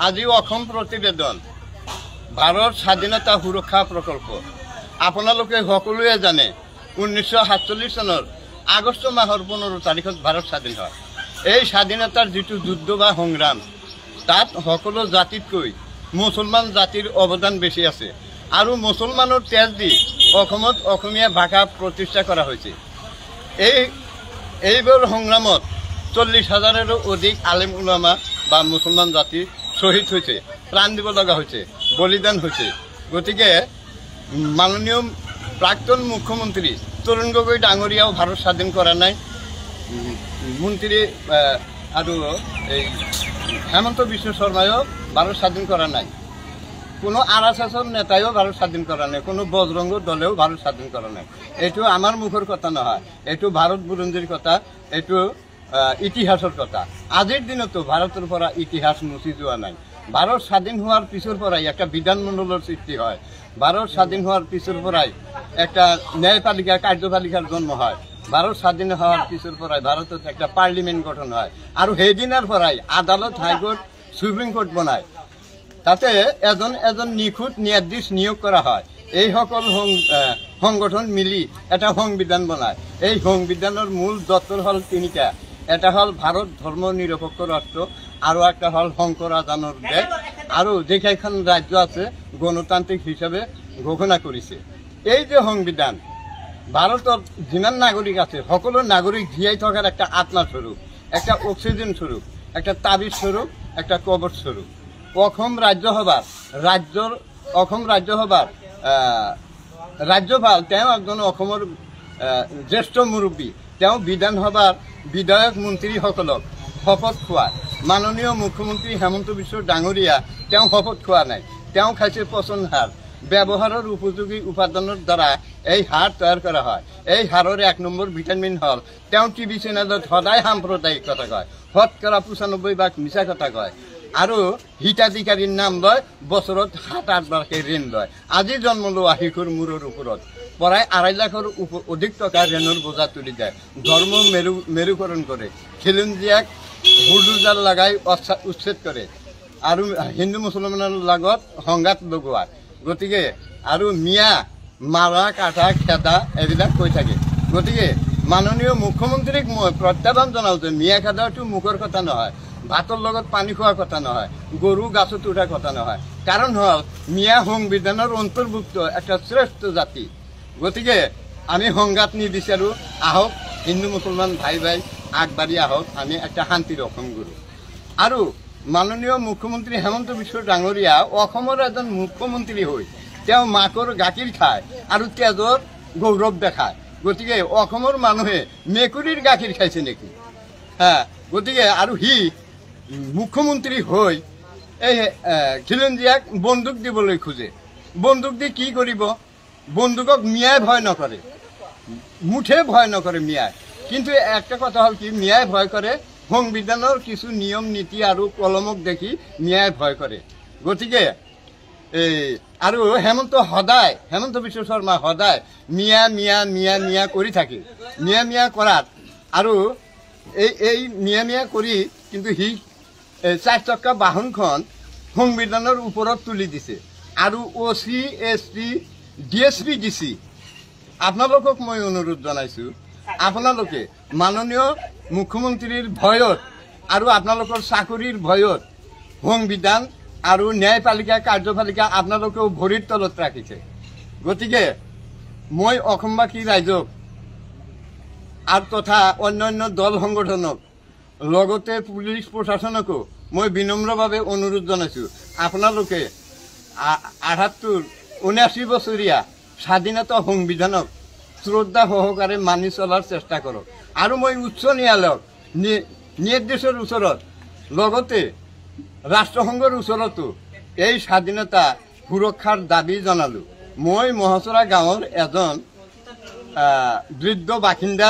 আজি অসম প্ৰতিবেদন ভাৰত স্বাধীনতা সুৰক্ষা প্ৰকল্প আপোনালোকে সকলোৱে জানে 1947 চনৰ আগষ্ট মাহৰ 15 তাৰিখত ভাৰত স্বাধীন হয়। এই স্বাধীনতাৰ যেটো যুদ্ধ বা সংগ্ৰাম তাত সকলো জাতিতকৈ মুছলমান জাতিৰ অৱদান বেছি আছে আৰু মুছলমানৰ তেজ দি অসমত অসমীয়া ভাষা প্ৰতিষ্ঠা কৰা হৈছে। এইবোৰ সংগ্ৰামত 40,000-ৰো অধিক আলেম উলামা বা মুছলমান জাতি শহীদ হৈছে, প্ৰাণ দিব লগা হৈছে, বলিদান হৈছে। গতিকে মাননীয় প্ৰাক্তন মুখ্যমন্ত্ৰী তৰুণ গগৈ ডাঙৰীয়াও ভাৰত স্বাধীন কৰা নাই, মন্ত্ৰী আৰু এই হেমন্ত বিশ্ব শৰ্মায়ও ভাৰত স্বাধীন কৰা নাই, কোনো RSSৰ নেতায়ও ভাৰত স্বাধীন কৰা নাই, কোনো বজৰংগ দলেও ভাৰত স্বাধীন কৰা নাই। এইটো আমাৰ মুখৰ কথা নহয়, এইটো ভাৰত বুৰঞ্জীৰ কথা, এইটো ইতিহাসৰ কথা। আজিৰ দিনতো ভাৰতৰ পৰা ইতিহাস মুছি যোৱা নাই। ভাৰত স্বাধীন হোৱাৰ পিছৰ পৰাই একটা বিধানমণ্ডলৰ সৃষ্টি হয়, ভাৰত স্বাধীন হোৱাৰ পিছৰ পৰাই একটা ন্যায়পালিকা কাৰ্যপালিকাৰ জন্ম হয়, ভাৰত স্বাধীন হওয়াৰ পিছৰ পৰাই ভাৰতত একটা পাৰ্লিমেন্ট গঠন হয় আৰু সেইদিনাৰ পৰাই আদালত, হাইকোর্ট, সুপ্রিম কোর্ট বনায়। তাতে এজন এজন নিখুঁত ন্যায়াধীশ নিয়োগ করা হয়। এই সকল সংগঠন মিলি এটা সংবিধান বনায়। এই সংবিধানের মূল দপ্তর হল তিনিটা, এটা হল ভারত ধর্ম নিরপেক্ষ রাষ্ট্র, আৰু একটা হল শংকৰ আজানৰ দেশ, আৰু যেকেইখন রাজ্য আছে গণতান্ত্রিক হিসাবে ঘোষণা করেছে। এই যে সংবিধান ভারতত যিমান নাগরিক আছে সকলো নাগরিক জীয়াই থাকার একটা আত্মা স্বরূপ, একটা অক্সিজেন স্বরূপ, একটা তাবিজ স্বরূপ, একটা কবচ স্বরূপ। অসম ৰাজ্যসভাৰ ৰাজ্যপাল তেওঁ একজন অসমৰ জ্যেষ্ঠ মুৰব্বী, তেওঁ বিধানসভাৰ বিধায়ক মন্ত্ৰীসকলক শপত খোৱায়। মাননীয় মুখ্যমন্ত্ৰী হেমন্ত বিশ্ব ডাঙৰীয়া তেওঁ শপত খোৱা নাই, তেওঁ খাইছে পচন সাৰ। ব্যবহাৰেৰ উপযোগী উপাদানেৰ দ্বাৰা এই হাৰ তৈৰি কৰা হয়। এই হাৰেৰ 1 নম্বৰ ভিটামিন হল টিভি চেনেলত সদায় সাম্প্ৰদায়িক কথা কয়, 95% মিছা কথা কয়, আৰু হিতাধিকাৰীৰ নাম লয়, বছৰত 7-8 বাৰকে ঋণ লয়। আজি জন্ম লোৱা শিশুৰ মূৰৰ ওপৰত প্ৰায় 2.5 লাখৰ অধিক টকা ঋণৰ বোজা তুলি যায়। ধৰ্ম মেৰুকৰণ কৰে, খিলঞ্জীয়াক বুলডোজাৰ লগাই উচ্ছেদ কৰে আৰু হিন্দু মুছলমানৰ লগত সংঘাত লগোৱায়। গতিকে আৰু মিয়া মাৰা কাটা খেদা এইবিলাক কৈ থাকে। গতিকে মাননীয় মুখ্যমন্ত্ৰীক মই প্ৰত্যাহ্বান জনাওঁ যে মিয়া খেদাটো মুখৰ কথা নহয়, ভাতৰ লগত পানী খোৱাৰ কথা নহয়, গৰু গাছত উঠাৰ কথা নহয়। কাৰণ হল মিয়া সংবিধানৰ অন্তৰ্ভুক্ত একটা শ্ৰেষ্ঠ জাতি। গতিকে আমি সংঘাত নিবিচাৰোঁ, আহক হিন্দু মুছলমান ভাই ভাই আগবাঢ়ি আহক, আমি একটা শান্তিৰ অসম গঢ়ো। আৰু মাননীয় মুখ্যমন্ত্ৰী হেমন্ত বিশ্ব ডাঙৰীয়া অসমৰ এজন মুখ্যমন্ত্ৰী হৈ তেওঁ মাকৰ গাখীৰ খায় আৰু তেজৰ গৌৰৱ দেখায়। গতিকে অসমৰ মানুহে মেকুৰীৰ গাখীৰ খাইছে নেকি? গতিকে আৰু সি মুখ্যমন্ত্ৰী হৈ এই খিলঞ্জীয়াক বন্দুক দিবলৈ খোজে। বন্দুক দি কি কৰিব? বন্দুকক মিয়াই ভয় নকৰে, মুঠে ভয় নকৰে মিয়াই। কিন্তু একটা কথা হল কি, মিয়াই ভয় কৰে সংবিধানৰ কিছু নিয়ম নীতি আৰু কলমক দেখি মিয়াই ভয় কৰে। গতিকে আৰু হেমন্ত বিশ্ব শৰ্মা সদায় মিয়া মিয়া মিয়া মিয়া কৰি থাকে। মিয়া মিয়া কৰাত আৰু এই মিয়া মিয়া কৰি কিন্তু সি 4 চক্কা বাহনখন সংবিধানৰ ওপৰত তুলি দিছে। আৰু OC, ST, DSP দিছে। আপোনালোকক মই অনুৰোধ জনাইছোঁ, আপোনালোকে মাননীয় মুখ্যমন্ত্ৰীৰ ভয়ত আৰু আপোনালোকৰ চাকৰিৰ ভয়ত সংবিধান আৰু ন্যায়পালিকা কাৰ্যপালিকা আপোনালোকেও ভৰিৰ তলত ৰাখিছে। গতিকে মই অসমবাসী ৰাইজক আৰু তথা অন্যান্য দল সংগঠনক লগতে পুলিচ প্ৰশাসনকো মই বিনম্ৰভাৱে অনুৰোধ জনাইছোঁ, আপোনালোকে 79 বছৰীয়া স্বাধীনতা সংবিধানক শ্ৰদ্ধা সহকাৰে মানি চলাৰ চেষ্টা কৰক। আৰু মই উচ্চ ন্যায়ালয়ক নিৰ্দেশৰ ওচৰত লগতে ৰাষ্ট্ৰসংঘৰ ওচৰতো এই স্বাধীনতা সুৰক্ষাৰ দাবী জনালোঁ। মই মহচৰা গাঁৱৰ এজন বৃদ্ধ বাসিন্দা।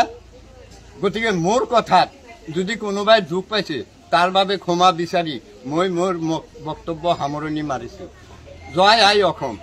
গতিকে মোৰ কথাত যদি কোনোবাই দুখ পাইছে তাৰ বাবে ক্ষমা বিচাৰি মই মোৰ বক্তব্য সামৰণি মাৰিছোঁ। জয় আই অসম।